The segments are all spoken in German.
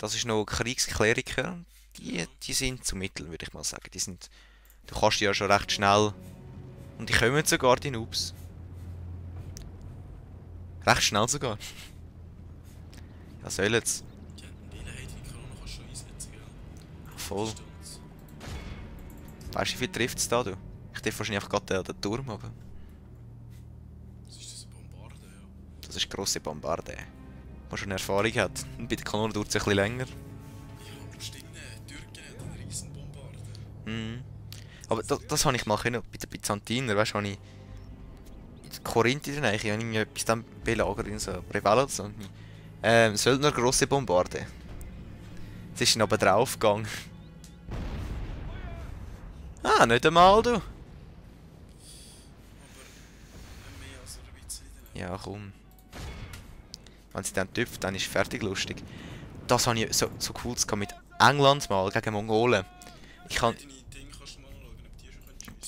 Das ist noch Kriegskleriker. Die sind zu mittel, würde ich mal sagen. Du kannst die ja schon recht schnell. Und die kommen sogar, die Noobs. Recht schnell sogar. Ja, sollen's. Die haben eine Heiligkanone kannst du schon einsetzen, gell? Voll. Stimmt's. Weißt du, wie viel trifft es da, du? Ich treffe wahrscheinlich einfach gerade den Turm, aber. Was ist das, eine Bombarde, ja? Das ist eine grosse Bombarde. Die schon Erfahrung hat. Und bei der Kanone dauert es ein bisschen länger. Ja, aber stimmt, die Türken haben eine riesen Bombarde. Mhm. Aber das habe ich mal können, bei den Byzantinern, weißt du, habe ich in Korinth in der Nähe, habe ich etwas dann belagert in so Rebellen oder so. Söldner grosse Bombarde. Jetzt ist dann aber draufgegangen. Ah, nicht einmal, du. Aber mehr als ein bisschen drin. Ja, komm. Wenn sie dann tüpft, dann ist fertig lustig. Das habe ich so cool mit England mal gegen Mongolen. Ich kann... Deine Dinge kannst du mal anschauen, ob die schon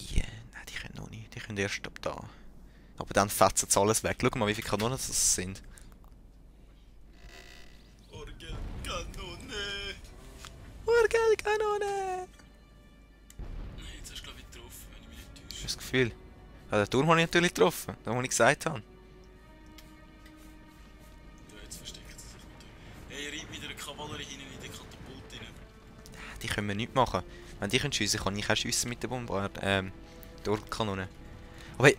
schiessen können. Nein, die können noch nicht. Die können erst ab da. Aber dann fetzen sie alles weg. Schau mal, wie viele Kanonen das sind. Orgelkanone! Urgelkanone! Nein, jetzt hast du glaube ich getroffen, wenn ich mich nicht Ich täusche. habe das Gefühl. Ja, den Turm habe ich natürlich getroffen. Das, was ich gesagt habe. Ja, jetzt verstecken sie sich mit dem. Hey, reib mit einer Kavallerie hinein in den Katapult rein. Die können wir nichts machen. Wenn die können schiessen, kann ich auch schiessen mit der Durchkanone. Aber hey,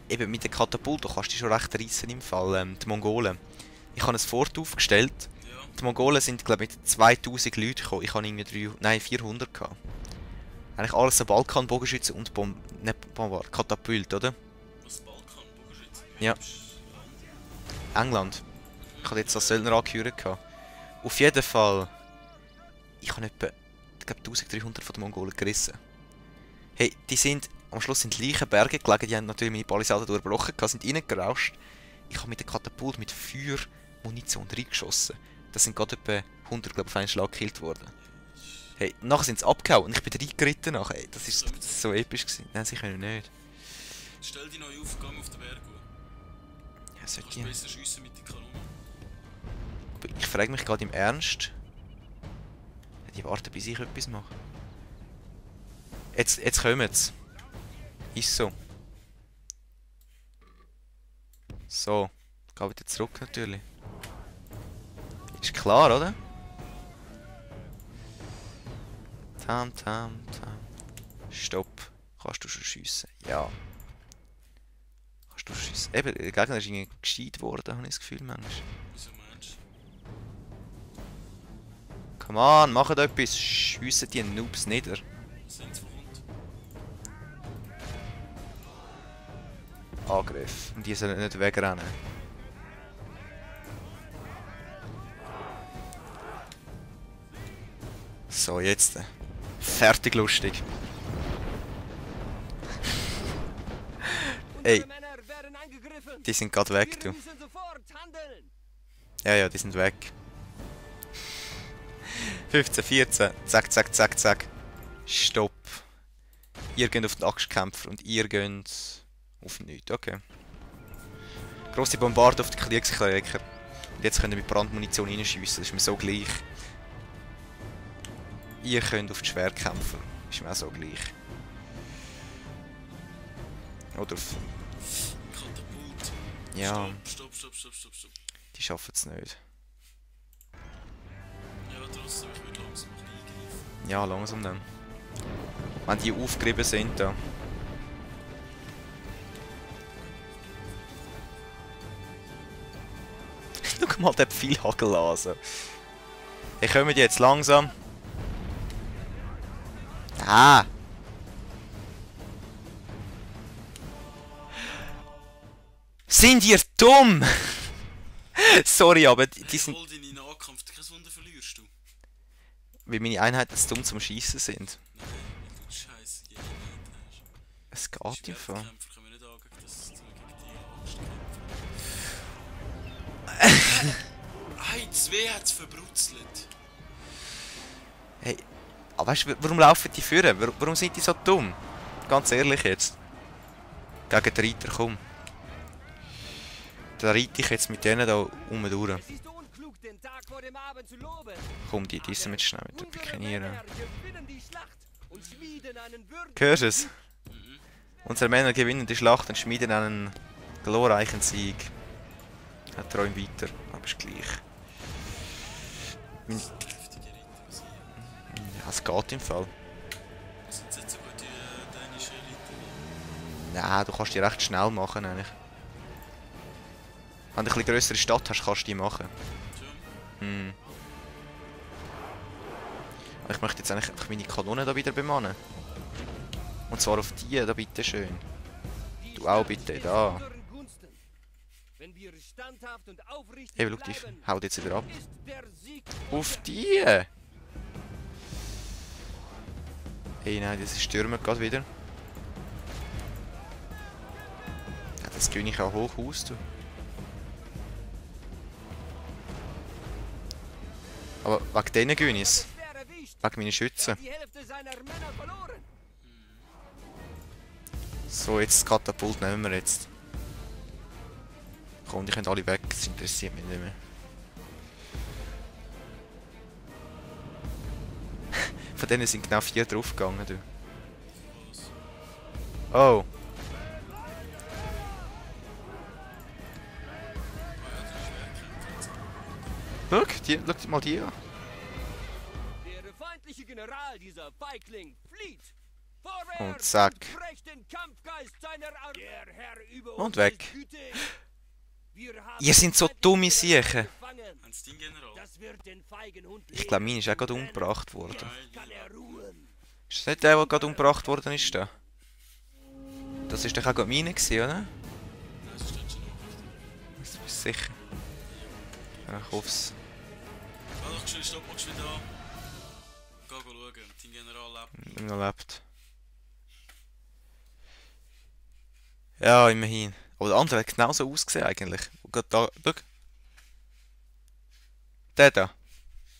eben mit der Katapult, da kannst du die schon recht reissen im Fall. Die Mongolen. Ich habe ein Fort aufgestellt. Ja. Die Mongolen sind, glaube ich, mit 2000 Leuten gekommen. Ich habe irgendwie 400 gehabt. Eigentlich alles so Balkan-Bogenschützen und Katapult, oder? Was, Balkan, Bogenschütze? Ja. England. Ich hatte jetzt als Söldner angehört. Auf jeden Fall. Ich habe etwa, ich glaube, 1300 von den Mongolen gerissen. Hey, am Schluss sind leichen Berge gelegen, die haben natürlich meine Palisade durchbrochen, sind reingerauscht. Ich habe mit der Katapult mit Feuermunition reingeschossen. Das sind gerade etwa 100, glaube ich, auf einen Schlag gekillt worden. Hey, nachher sind sie abgehauen und ich bin reingeritten nachher. Hey, das ist so episch gewesen. Nein, sie können nicht. Stell dich neu auf, geh auf den Berg. Ja, Du sollte kannst ich. besser schiessen mit den Kanonen. Aber ich frage mich gerade im Ernst. Die warten, bis ich etwas mache. Jetzt kommen sie. Ist so. So. Geh wieder zurück natürlich. Ist klar, oder? Tam. Stopp. Kannst du schon schiessen? Ja. Kannst du schiessen? Eben, der Gegner ist irgendwie gescheit worden, habe ich das Gefühl, manchmal. Wieso meinst du? Come on, macht etwas. Schiessen die Noobs nieder. Sind sie verhund? Angriff. Und die sollen nicht wegrennen. So, jetzt. Fertig lustig. Ey, die sind gerade weg, du. Ja, die sind weg. 15, 14. Zack. Stopp. Ihr geht auf den Axtkämpfer und ihr geht auf nichts. Okay. Grosse Bombarde auf den Kriegskleriker. Und jetzt könnt ihr mit Brandmunition reinschiessen. Das ist mir so gleich. Ihr könnt auf die Schwertkämpfer. Ist mir auch so gleich. Oder auf... Katapult. Ja, Stopp. die schaffen es nicht. Ja, trotzdem, ich würde langsam ein bisschen eingreifen. Ja, langsam dann. Wenn die aufgerieben sind da. Schau mal den Pfeilhagel an. Also. Ich komme jetzt langsam. Ah! Sind ihr dumm? Sorry, aber die sind... Voll deine Nahkampf, kein Wunder verlierst du. Weil meine Einheiten zu dumm zum Schießen sind. Nein, weil du Scheiße jede Einheit hast. Es geht im Fall. Schwertkämpfer können wir nicht angehen, dass du gegen die Angstkämpfer. Hey, zwei hat es verbrutzelt. Hey, aber weißt du, warum laufen die führen? Warum sind die so dumm? Ganz ehrlich jetzt. Gegen den Reiter, komm. Da reite ich jetzt mit denen da durch. den Tag vor dem Abend zu loben. Komm, die müssen wir schnell mit der Unsere Pikinieren. Männer gewinnen die Schlacht und schmieden einen würdigen Hörst du es? Unsere Männer gewinnen die Schlacht und schmieden einen glorreichen Sieg. Er träumt weiter, aber ist gleich. Das sind heftige Ritter, was hier. Ja, es geht im Fall. Sind das jetzt so gute dänische Ritter? Ja, du kannst die recht schnell machen eigentlich. Wenn du eine größere Stadt hast, kannst du die machen. Schon? Hm. Aber ich möchte jetzt eigentlich einfach meine Kanone da wieder bemannen. Und zwar auf die da, bitteschön. Du auch bitte, da. Wenn wir standhaft und aufrichtig Hey, schau, die bleiben, haut jetzt wieder ab. ist der Sieg Auf die! Hey, nein, das stürmt gerade wieder. Ja, das gewinne ich auch hoch aus, du. Aber wegen denen gewinne ich es. schwer erwischt. Wegen meinen Schützen. Die Hälfte seiner Männer verloren. So, jetzt das Katapult nehmen wir jetzt. Komm, die können alle weg, das interessiert mich nicht mehr. Von denen sind genau 4 draufgegangen, du. Oh. Schau mal die an. Der feindliche General dieser Feigling flieht. Vorwärts Und zack. brecht den Kampfgeist seiner Armee. Der Herr über Und uns weg. ist gütig. Wir haben Ihr seid so feindliche dumme General Siechen. gefangen. Haben sie deinen General? Das wird den feigen Hund Ich glaube, meine ist auch gerade lehren. umgebracht worden. Jetzt kann er ruhen. Ist das nicht der, der gerade umgebracht worden ist? Da? Das ist doch auch gerade meine gewesen, oder? Nein, sie steht schon noch. Das bist du sicher. Ja, ich hoffe es. Ah, doch, schnell, stopp mal schnell da. Geh schauen, dein General lebt. Noch lebt. Ja, immerhin. Aber der andere hat genauso ausgesehen eigentlich. Und gerade da, schau. Der da.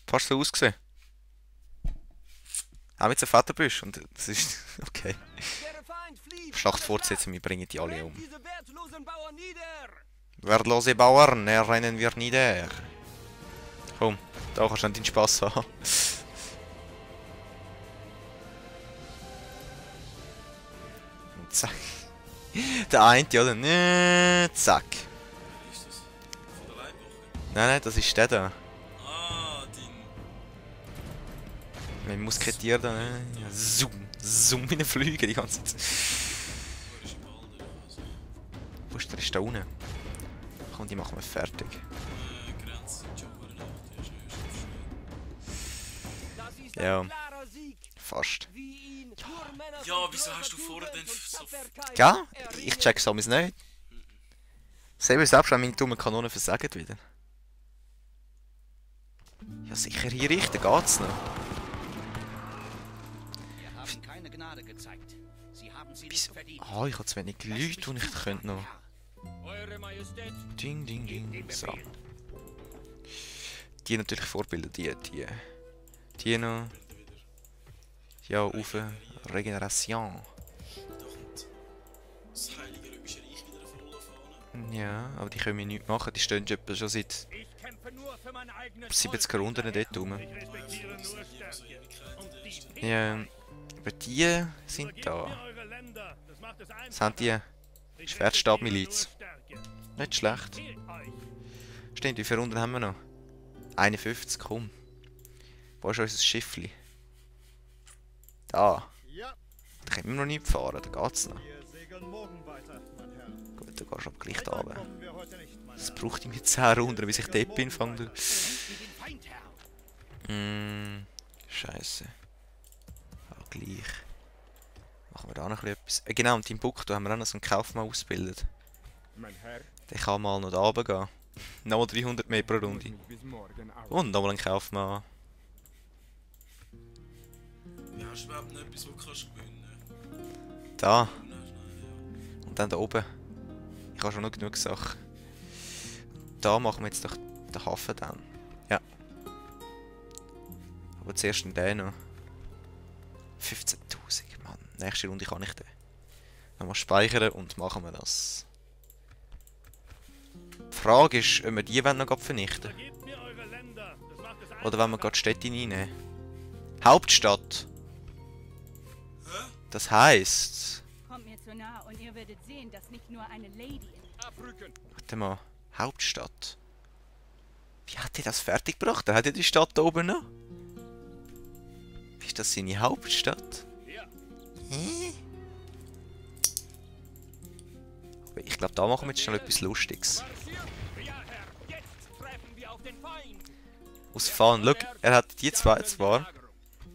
Fast so ausgesehen. Auch mit so fetten Büsch. Und das ist... okay. Der Feind flieht. Schlacht fortsetzen, wir bringen die alle um. Brennt diese wertlosen Bauern nieder. Wertlose Bauern, rennen wir nieder. Komm, da kannst du deinen Spass haben. Und zack. Der eine, oder? Zack. Wer ist das? Von der Leibwache? Nein, das ist der da. Ah, dein... Mit dem Musketier da. Ja, zoom, zoom wie ein Flüge die ganze Zeit. Wo ist ein Balder? Also, Wo ist der? Ist da unten. Komm, die machen wir fertig. Grenzen sind schon verdammt nacht. Der ist schön. Das ist Ja. ein klarer Sieg. Fast. Wie ihn nur Männer Ja, von wieso großer hast du vorher Tugend denn und so- Tapferkeit Ja, erringen? ich check's amigs nicht. Selber selbst an meine dummen Kanonen versagen wieder. Ja, sicher hier richten geht's noch. Wir haben keine Gnade gezeigt. Sie haben sie nicht Wieso? verdient. Ah, ich habe zu wenig Leute, die ich könnte noch. Eure Majestät, Ding, ding, ding. So. Die natürlich Vorbilder, die noch. Ja, auf Regeneration. Da kommt das Heilige Römische Reich wieder auf Rolle fahren. Ja, aber die können wir nichts machen, die stehen etwa schon seit ich kämpfe nur für mein eigenes 70er Runden dort rum. respektiere nur So Stärke. Ewigkeiten. Ja, aber die sind da. Das haben die Schwertstabmiliz. Nicht schlecht. Stimmt, wie viele Runden haben wir noch? 51, komm. Wo ist unser Schiffli? Da. Da können wir noch nicht fahren, da geht's noch. Wir segeln morgen weiter, mein Herr. Gut, da gehst du aber gleich da runter. Kommen wir heute nicht, mein Das Herr. braucht irgendwie 10 Runden, bis ich dort bin, fang du. Wie den Feind, Herr. Scheiße. Auch gleich. Machen wir da noch etwas. Genau, in Timbuktu haben wir auch noch so einen Kaufmann ausgebildet. Mein Herr, Der kann mal noch da runter gehen. Nochmal 300 mehr pro muss Runde. mich bis morgen aus. Und nochmal einen Kaufmann. Ja, hast du überhaupt noch etwas, wo du kannst gewinnen? Da. Nein, nein, Und dann da oben. Ich habe schon noch genug Sachen. Da machen wir jetzt doch den Hafen dann. Ja. Aber zuerst den noch. 15.000, Mann. Nächste Runde kann ich den. Nochmal speichern und machen wir das. Die Frage ist, ob wir die wollen noch vernichten. Oder wollen wir gerade Städte reinnehmen? Hauptstadt. Das heisst... Kommt mir zu nah und ihr werdet sehen, dass nicht nur eine Lady Abrücken. Warte mal. Hauptstadt. Wie hat er das fertiggebracht? Er hat ja die Stadt da oben noch. Ist das seine Hauptstadt? Ja. Hä? Aber ich glaube, da machen wir jetzt schon etwas Lustiges. Marschiert. Ja, Herr. Jetzt treffen wir auf den Feind. Aus Fahren. Schau, er hat die zwei zwar.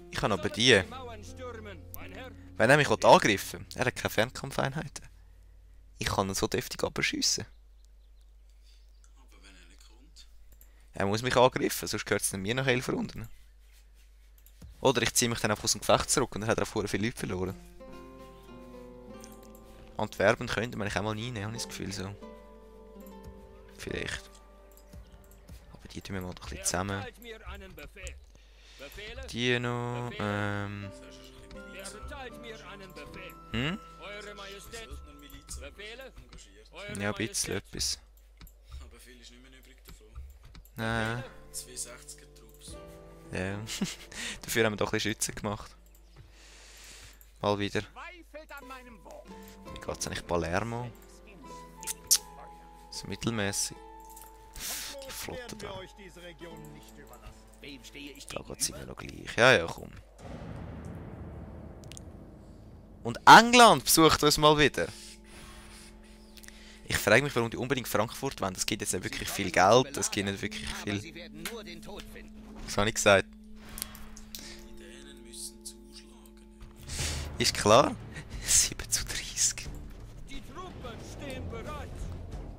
Ich habe aber die. Mauern stürmen, mein Herr. Wenn er mich angreifen will, er hat keine Fernkampfeinheiten. Ich kann ihn so deftig abschiessen. Aber wenn er nicht kommt. Er muss mich angreifen, sonst gehört es mir noch 11 Runden. Oder ich ziehe mich dann einfach aus dem Gefecht zurück und dann hat er auch vorher viele Leute verloren. Antwerpen könnte man auch mal reinnehmen, habe ich das Gefühl so. Vielleicht. Aber die tun wir mal ein bisschen zusammen. Erteilt mir einen Befehl. Befehle? Die noch, Er erteilt mir einen Befehl. Hm? Eure Majestät. Söldnermiliz Befehle? engagiert. Eure Ja, ein bisschen Majestät. etwas. Aber viel ist nicht mehr übrig davon. Nein. 2 60er-Trupps. Ja. Dafür haben wir doch ein bisschen Schützen gemacht. Mal wieder. Zweifelt an meinem Wort. Wie geht es eigentlich Palermo? So mittelmäßig. Die Flotte werden wir da. euch diese Region nicht überlassen. Wem stehe ich Da geht es immer gegenüber? noch gleich. Ja, ja, komm. Und England besucht uns mal wieder. Ich frage mich, warum die unbedingt Frankfurt wollen. Das gibt jetzt nicht wirklich viel Geld, das gibt nicht wirklich Aber viel... sie werden nur den Tod finden. Was habe ich gesagt? Die Dänen müssen zuschlagen. Ist klar? 7:30. Die Truppen stehen bereit.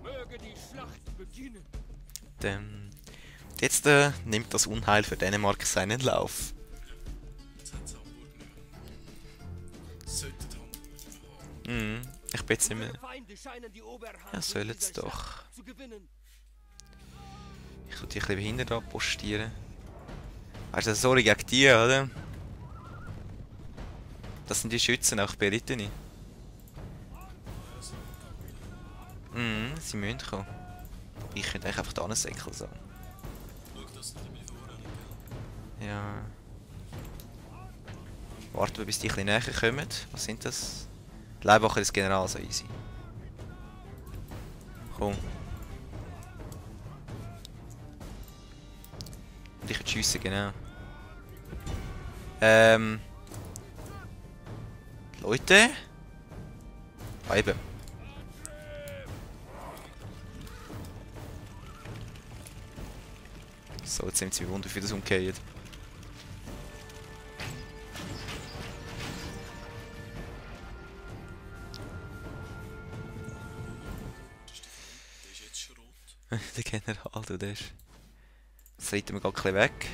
Möge die Schlacht beginnen. Jetzt nimmt das Unheil für Dänemark seinen Lauf. Jetzt hat es Hamburg nicht mehr. Sollte Hamburg nicht mehr haben. Ich bin jetzt nicht mehr... Unsere Feinde scheinen die Oberhand Ja, in sollen dieser sie doch. Schlacht zu gewinnen. Ich tue die ein bisschen behindert abpostieren. Weißt du, sorry gegen die, oder? Das sind die Schützen, auch Berittene. Sie müssen kommen. Ich könnte eigentlich einfach da einen Säckel sagen. Schau, das sind die Vorräte, gell? Ja. Warten wir, bis die ein bisschen näher kommen. Was sind das? Die Leibwache des Generals, so easy. Komm. Und ich kann schiessen, genau. Leute? Ah, eben. So, jetzt sind sie Wunder für das umgehen. Der ist jetzt schon rot. Der General, du, der ist... Jetzt reiten wir gerade ein bisschen weg.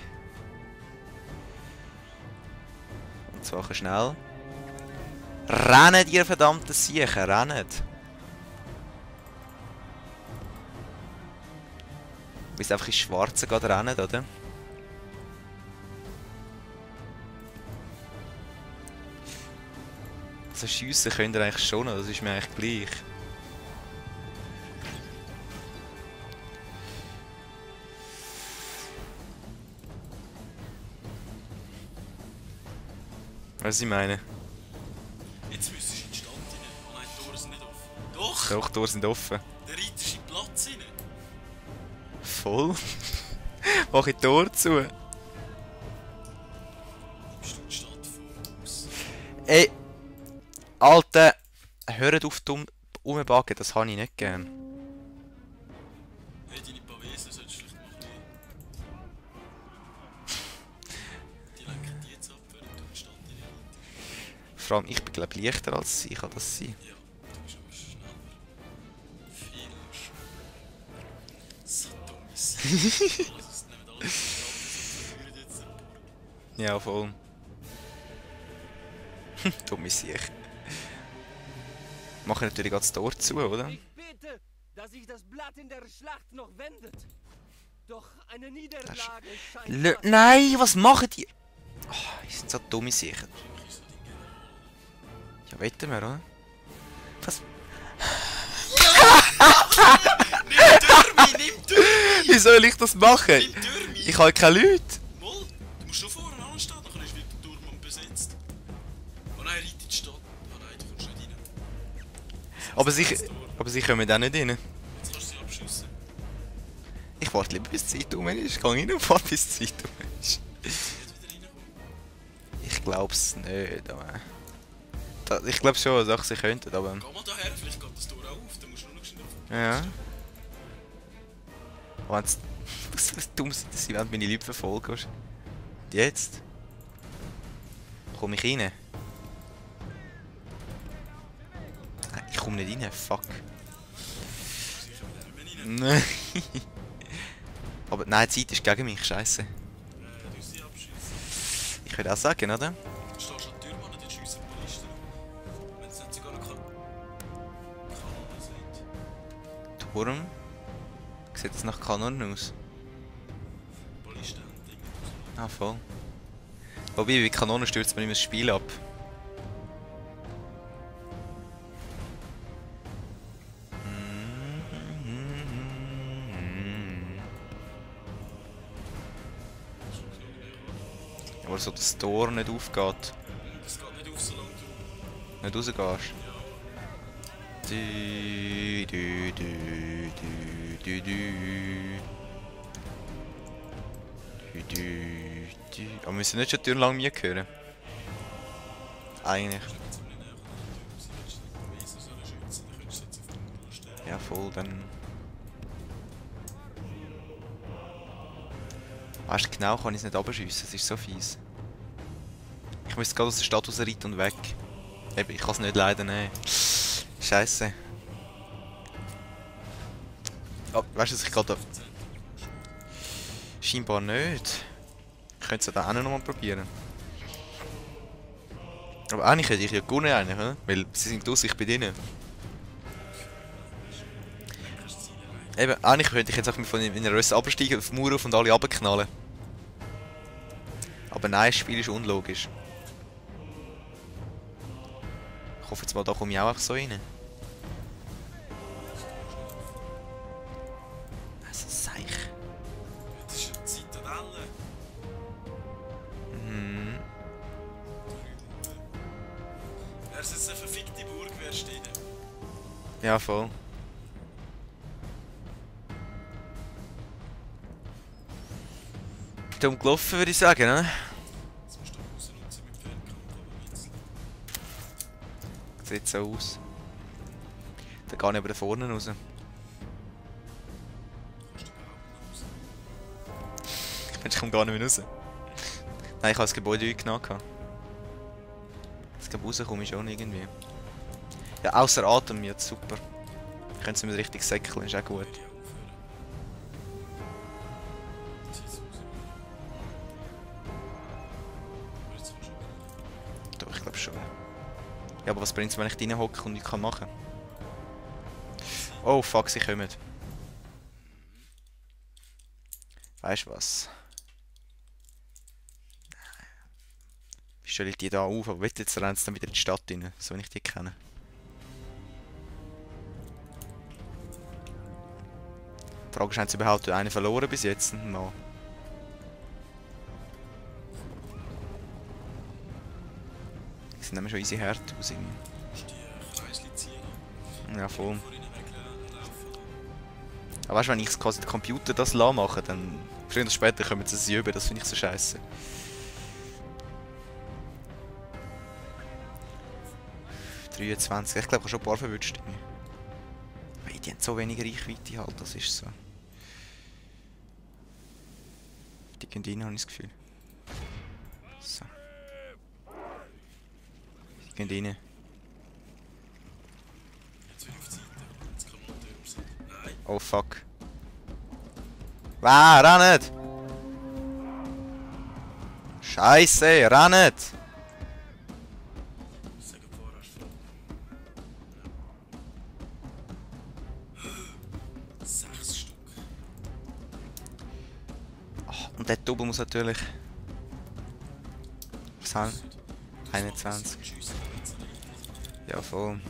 Und zwar ein bisschen schnell. Rennt, ihr verdammten Siechen, rennt! Wir müssen einfach ins Schwarze gerade rennen, oder? Also schiessen könnt ihr eigentlich schon, das ist mir eigentlich gleich. Was ich meine? Jetzt müsstest du in die Stadt rein. Oh nein, die Tore sind nicht offen. Doch! Doch, die Tore sind offen. Der Reiter ist in den Platz rein. Voll. Mach ich die Tore zu. Bist du in die Stadt voraus? Ey! Alter! Hört auf dumm rumbagen, das habe ich nicht gern. Hey, deine Pavesen solltest du vielleicht machen. Die lenken die jetzt ab, während du in die Stadt rein. Vor allem, ich bin glaube ich leichter als sie, kann das sein? Ja, du bist aber schneller. Viel schneller. So dumm ist sie. Also, nehmen alle die Stadt, das verlieren jetzt ein paar. Ja, voll. Dumme Sicht. Machen natürlich gerade das Tor zu, oder? Ich bete, dass sich das Blatt in der Schlacht noch wendet. Doch eine Niederlage scheint fast. Nein, was machen die? Oh, die sind so dumme Sicher. Ja, wetten wir, oder? Was? Nimm Dürmi! Wie soll ich das machen? Nimm Dürmi! Ich habe keine Leute. nein, rein in die Stadt. Ah nein, du kommst nicht rein. Aber sie kommen auch nicht rein. Jetzt kannst du sie abschiessen. Ich warte lieber bis die Zeit um ist. Ich gehe rein und warte bis die Zeit um ist. Sie wird wieder reinkommen. Ich glaub's nicht, aber... Ich glaube schon, dass sie könnten, aber... Geh mal daher, vielleicht geht das Tor auch auf. Dann musst du nur noch schnell auf. Ja. Was dumm sein, dass sie während meine Leute verfolgen. Jetzt? Komm ich rein? Nein, ich komme nicht rein, fuck. Sie kommen wieder Nein. rein. Aber nein, die Zeit ist gegen mich, scheiße. Du sie abschiessen. Ich würde auch sagen, oder? Du stehst an der Tür, Mann, dann schiessen die Ballisten. Wenn es nicht sogar noch Kanonen sind. Turm. Sieht das nach Kanonen aus? Ballisten haben Dinge. Ah, voll. Wobei, wie Kanonen stürzt man immer das Spiel ab. Aber so das Tor nicht aufgeht. Das geht nicht auf, solange du... Nicht rausgehst. Du, du, du, du, du, du. Du, du, du. Aber wir müssen nicht schon die Tür lang mir hören. Eigentlich. Jetzt aber nicht näher an der Tür. Sie willst du nicht Wesen sollen schützen, dann könntest du jetzt auf den Mund stellen. Ja, voll, dann... Weißt du, genau kann ich es nicht abschiessen, es ist so fies. Ich müsste gerade aus der Stadt rausreiten und weg. Eben, ich kann es nicht leider nehmen. Scheiße. Oh, weißt du, dass ich gerade... Scheinbar nicht. Ich könnte es dann auch noch mal probieren. Aber eigentlich hätte ich ja gewonnen, eigentlich, oder? Weil sie sind aus, ich bin drinnen. Eben, eigentlich könnte ich jetzt auch von einer Rösse absteigen, auf die Mauer auf und alle runterknallen. Aber nein, das Spiel ist unlogisch. Ich hoffe jetzt mal, da komme ich auch einfach so rein. Also, Seich. Das ist eine Zitadelle. Mhm. Wäre es jetzt eine verfickte Burg, wärst du drin. Ja, voll. Dumm gelaufen, würde ich sagen, ne? Jetzt musst du da raus nutzen mit Fernkampf, aber jetzt. Sieht so aus. Dann gehe ich aber da vorne raus. Kannst du überhaupt nicht raus. Ich komme gar nicht mehr raus. Nein, ich habe das Gebäude eingenommen. Jetzt glaube rauskomme ich schon irgendwie. Ja, außer Atem jetzt, super. Ich könnte es mit richtig säckeln, ist auch gut. Würde ich auch aufhören. Zieh es raus. Aber jetzt kommst du schon. Doch, ich glaube schon. Ja, aber was bringt es, wenn ich drin hocke und nichts machen kann? Oh fuck, sie kommen. Weißt du was? Wie stelle ich die da auf? Aber jetzt rennen sie dann wieder in die Stadt rein, so wenn ich die kenne. Die Frage ist, haben sie überhaupt einen verloren bis jetzt? No. Die sind nämlich schon easy hart aus irgendwie. Du musst die Kreisli ziehen. Ja, voll. Vorhin weglaufen. Aber weißt du, wenn ich quasi den Computer das mache, dann früher oder später kommen sie es über, das finde ich so scheiße. Ich glaube, ich habe schon ein paar verwünscht. Weil die haben so wenig Reichweite halt, das ist so. Die gehen rein, habe ich das Gefühl. So. Die gehen rein. Jetzt will ich auf die Seite. Jetzt kann man die Tür raus. Nein. Oh fuck. Rennt! Scheiße, rennt! Sag ein paar hast du. 6 Stück. Ach, und der Double muss natürlich... Was haben wir? 21. Schiessen jetzt rein. Ja, voll.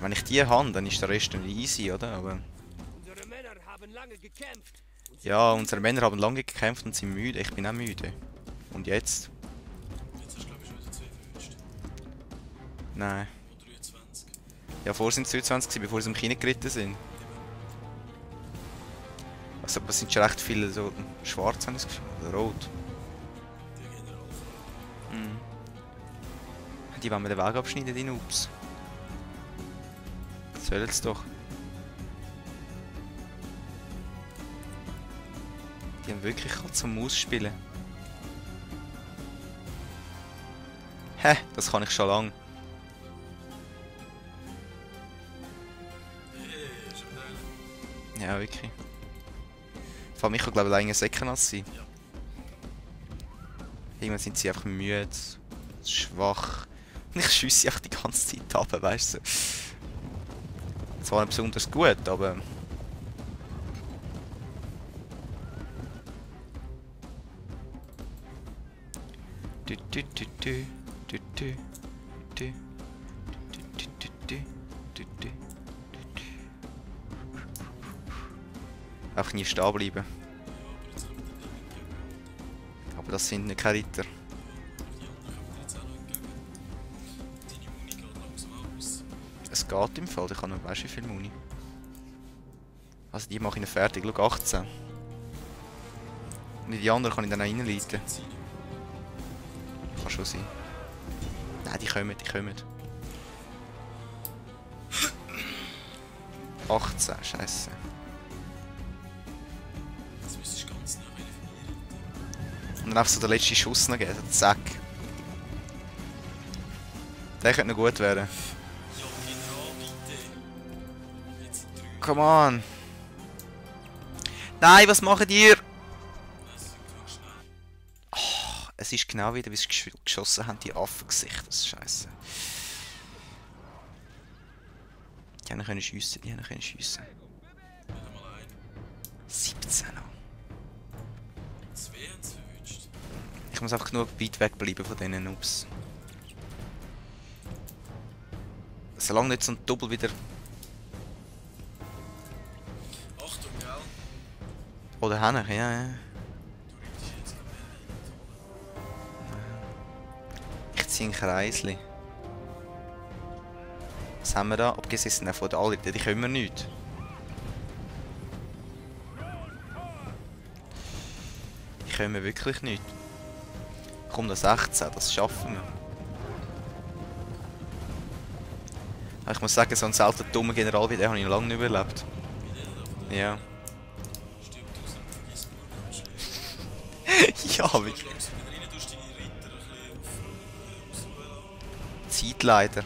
Wenn ich die habe, dann ist der Rest nicht easy, oder? Aber... Unsere Männer haben lange gekämpft. Ja, unsere Männer haben lange gekämpft und sind müde. Ich bin auch müde. Und jetzt? Jetzt hast du, glaube ich, schon wieder 2 verwünscht. Nein. Oder 23. Ja, vorher sind es 22 gewesen, bevor sie im Kino geritten sind. Also, aber es sind schon recht viele so schwarz, habe ich das Gefühl. Oder rot. Der Generalfrage. Mhm. Die wollen wir den Weg abschneiden, die Noobs. Sollen es doch. Die haben wirklich Katz und Maus spielen. Hä? Das kann ich schon lang. Hey, schon wieder einer. Ja, wirklich. Vor allem ich kann glaube ich länger säcken als sie. Ja. Irgendwann sind sie einfach müde, schwach. Und ich schiesse sie einfach die ganze Zeit ab, weißt du. Zwar nicht besonders gut, aber... Du, du, du, du, du, du, du, du, du, du, du, du, du. Einfach nie stehen bleiben. Aber das sind nicht keine Ritter. Die anderen kommen dir jetzt auch noch entgegen. Deine Muni geht langsam aus. Es geht im Fall, ich habe noch weißt du wie viel Muni. Also die mache ich noch fertig, schau 18. Und in die anderen kann ich dann auch reinleiten. Kann schon sein. Nein, die kommen, die kommen. 18, scheiße. Jetzt müsstest du ganz nah eine von mir rein. Und dann einfach so den letzten Schuss noch geben, so zack. Der könnte noch gut werden. Ja, General, bitte. Jetzt sind 3. Come on! Nein, was macht ihr? Das ist ganz schnell. Es ist genau wieder, wie sie geschossen haben, die Affengesichter. Das ist scheiße. Die haben können schiessen, die haben können schiessen. Wieder mal ein. 17 noch. 2 haben es verwünscht. Ich muss einfach genug weit weg bleiben von diesen Noobs. Solange nicht so ein Doppel wieder... Achtung, gell? Oder hin, ja, ja. Du richtest jetzt noch mehr rein. Ich ziehe ein Kreisli. Was haben wir da? Abgesehen sind von den Alten, die können wir nicht. Die können wir wirklich nicht. Komm, das 16, das schaffen wir. Aber ich muss sagen, so einen selten dummen General wie den habe ich noch lange nicht überlebt. Wie der da von der Ja. stirbt aus und vergisst nur ganz schnell. Ja, Du wirklich. gehst langsam wieder rein, tust deine Ritter ein bisschen ausruhen. Zeit leider.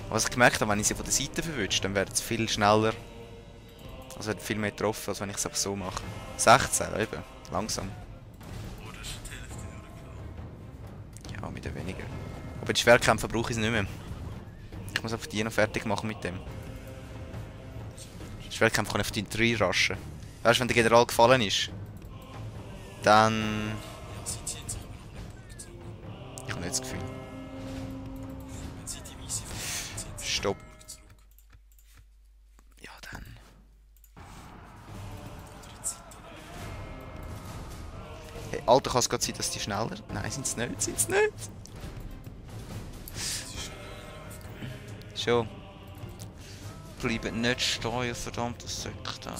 Was ich gemerkt habe, wenn ich sie von der Seite verwünsche, dann wird es viel schneller. Also wird viel mehr getroffen, als wenn ich es einfach so mache. 16, eben. Langsam. Oh, das ist die Hälfte durchgelaufen. Ja, mit weniger. Aber die Schwerkämpfe brauche ich nicht mehr. Ich muss einfach die noch fertig machen mit dem. Die Schwerkämpfe kann ich auf die 3 raschen. Weißt du, wenn der General gefallen ist, dann... Ja, sie ziehen sich aber noch einen Punkt zurück. Ich habe nicht das Gefühl. Wenn sie die Weise verlieren, ziehen sie Stopp. einen Punkt zurück. Ja, dann... Oder jetzt sind Hey, Alter, kann es gerade sein, dass die schneller... Nein, sind es nicht, sind es nicht. Schon. Bleiben nicht stehen, verdammte Sekte.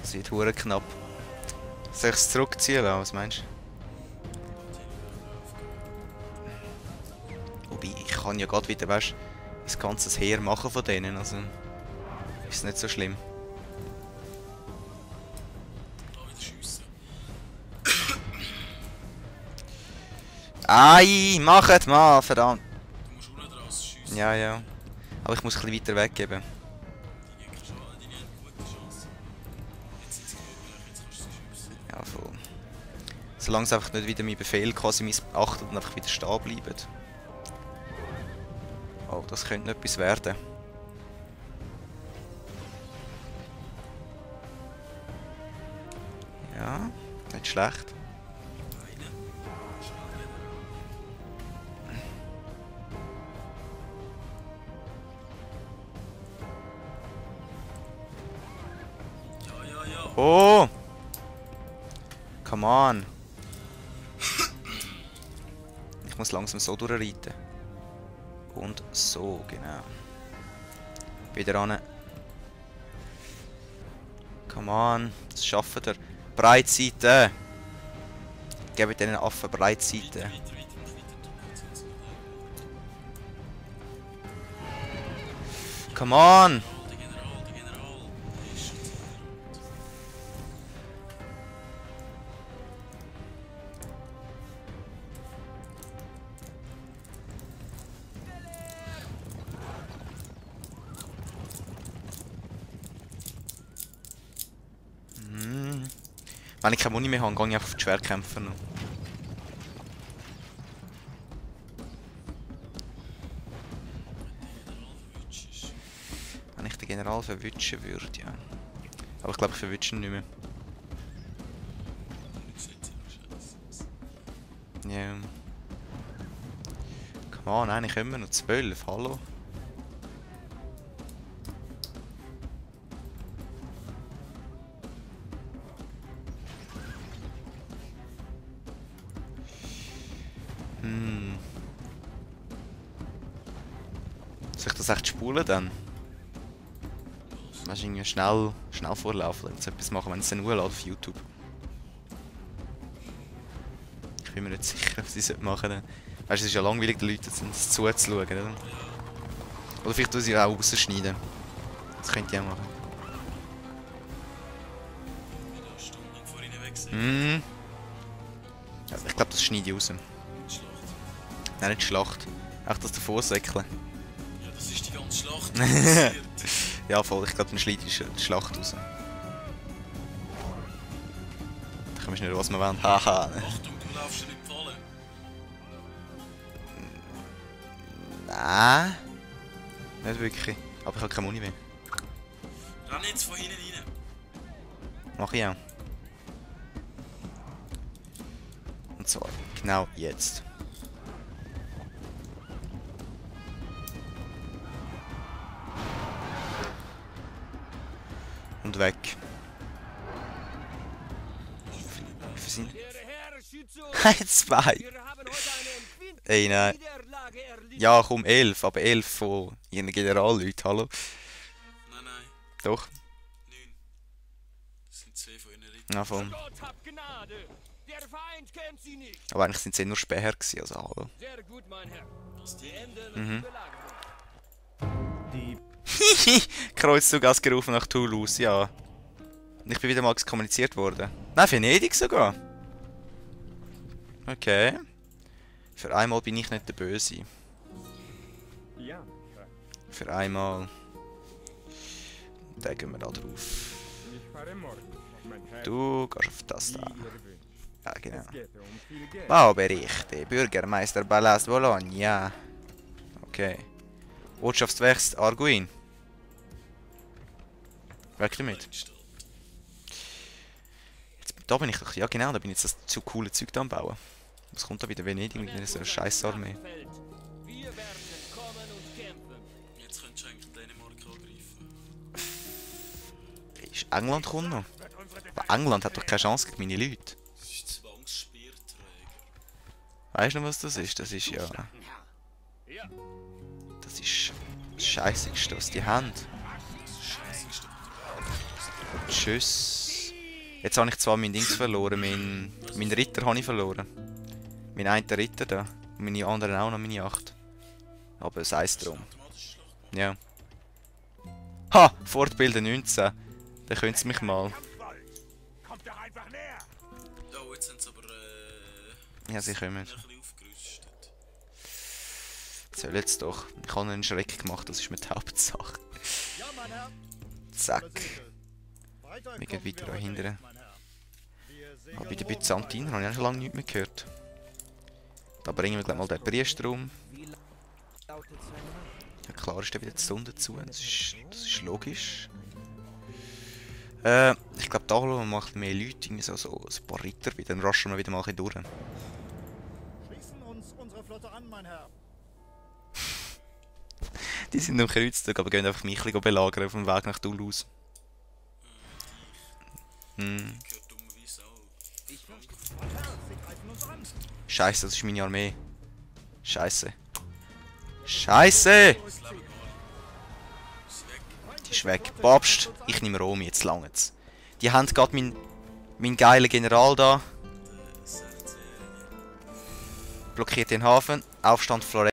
Das wird hure knapp. Soll ich es zurückziehen lassen? Was meinst du? Wobei, ich kann ja gerade wieder, weißt du, das ganze Heer machen von denen, also ist nicht so schlimm. Da wieder schiessen. Ei, macht mal, verdammt. Du musst unten draus schiessen. Ja, ja. Aber ich muss ein bisschen weiter weggeben. Die Gegner schaden, die haben eine gute Chance. Jetzt sind sie glücklich, jetzt kannst du sie schiessen. Ja, voll. Solange es einfach nicht wieder mein Befehl quasi missachtet und einfach wieder stehen bleiben. Oh, das könnte noch etwas werden. Ja, nicht schlecht. Oh! Come on! Ich muss langsam so durchreiten. Und so, genau. Wieder ran. Come on, das schaffen wir. Breitseite! Gebt diesen Affen Breitseite. Weiter, weiter, weiter. Come on! Der General, der General. Ist jetzt Wenn ich keine Muni mehr habe, gehe ich einfach auf die Schwertkämpfer noch. Wenn ich den General verwutschen würde, ja. Aber ich glaube, ich verwutsche ihn nicht mehr. Ja. Come on, nein, ich komme noch 12, hallo. Soll ich das echt spulen dann? Weißt du, irgendwie schnell vorlaufen und so etwas machen, wenn es dann hochlädt auf YouTube. Ich bin mir nicht sicher, was ich machen sollten. Weißt du, es ist ja langweilig, den Leuten das zuzuschauen, oder? Oder vielleicht tun sie auch rausschneiden. Das könnte ich auch machen. wieder eine Stunde lang vor ihnen weg sein. Ja, ich glaube, das schneide ich raus. Schlacht. Nein, nicht Schlacht. Echt das davor säckeln. Ja, das ist die ganze Schlacht, die passiert. Ja, voll, ich glaube, dann schneide ich die Schlacht raus. Da kommst du nicht, was wir wollen. Haha. Achtung, du laufst in die Falle. Nein. Nicht wirklich. Aber ich habe keine Muni mehr. Renn jetzt von hinten rein. Mach ich auch. Und zwar genau jetzt. Und weg. Wir sind Der Herr Schütze, 2. wir haben heute eine empfindliche Ey, nein. Niederlage erlitten. Ja, komm, 11, aber 11 von ihren Generalleuten, hallo? Nein, nein, Doch. 9. Das sind 2 von ihren Rittern. Ja, voll. Gott hab Gnade. Der Feind kennt sie nicht. Aber eigentlich sind sie nur Späher gewesen, also hallo. Sehr gut, mein Herr. Was die Beenden Mhm. die Belagerung. Kreuzzug ausgerufen nach Toulouse, ja. Und ich bin wieder mal exkommuniziert worden. Nein, Venedig sogar. Okay. Für einmal bin ich nicht der Böse. Ja, Für einmal. Da gehen wir da drauf. ich fahre morgen, mein Herr, Du gehst auf das wie da. ihr wünscht. Ja, genau. Es geht um viel Geld. Bauberichte. Bürgermeister Palast Bologna. Okay. Ortschaftswechsel Arguin. Weg damit. Eingestellt. Jetzt, da bin ich doch. Ja genau, da bin ich jetzt das zu coole Zeug da am bauen. Was kommt da wieder Venedig mit einer so Scheißarmee? Wir werden kommen und kämpfen. Jetzt könntest du eigentlich Dänemark angreifen. Ist England kommt noch? Aber England hat doch keine Chance gegen meine Leute. Das ist Zwangsspeerträger. Weißt du noch, was das ist? Das ist ja. Das ist das Scheissigste, was die haben. Das Scheissigste. Tschüss. Jetzt habe ich zwar mein Dings verloren, mein Ritter habe ich verloren. Mein einen Ritter da. Und meine anderen auch noch, meine 8. Aber sei es drum. Automatische Schlacht. Ja. Ha! Fortbilden 19. Da können sie mich mal. Kommt doch einfach näher! Oh, jetzt sind sie aber Ja, sie kommen. ein bisschen aufgerüstet. Soll jetzt doch. Ich habe einen Schreck gemacht, das ist mir die Hauptsache. Ja, mein Herr. Zack. Weiter Wir gehen kommen weiter wir heute hinteren. nicht, mein Herr. Wir segeln Aber bei den morgen Byzantinern habe ich auch schon lange nichts mehr gehört. Da bringen wir gleich mal den Priester um. Ja klar ist der wieder die Stunde dazu. Das ist logisch. Ich glaube da holen wir mal ein bisschen mehr Leute, irgendwie so ein paar Ritter, weil dann raschen wir wieder mal ein bisschen durch. weiter. Schließen uns unsere Flotte an, mein Herr. Die sind am Kreuzzug, aber gehen einfach mich ein bisschen belagern auf dem Weg nach Toulouse. Hm. Gehört dummerweise auch. Ich fürchte, Herr, sie greifen uns an. Scheiße, das ist meine Armee. Scheiße. Scheiße! Das Leben ist weg. Die ist weg. Babst, ich nehme Rom, jetzt langt's. Die haben gerade mein geiler General da. Der 16-Jährige. Blockiert den Hafen. Aufstand Florenz.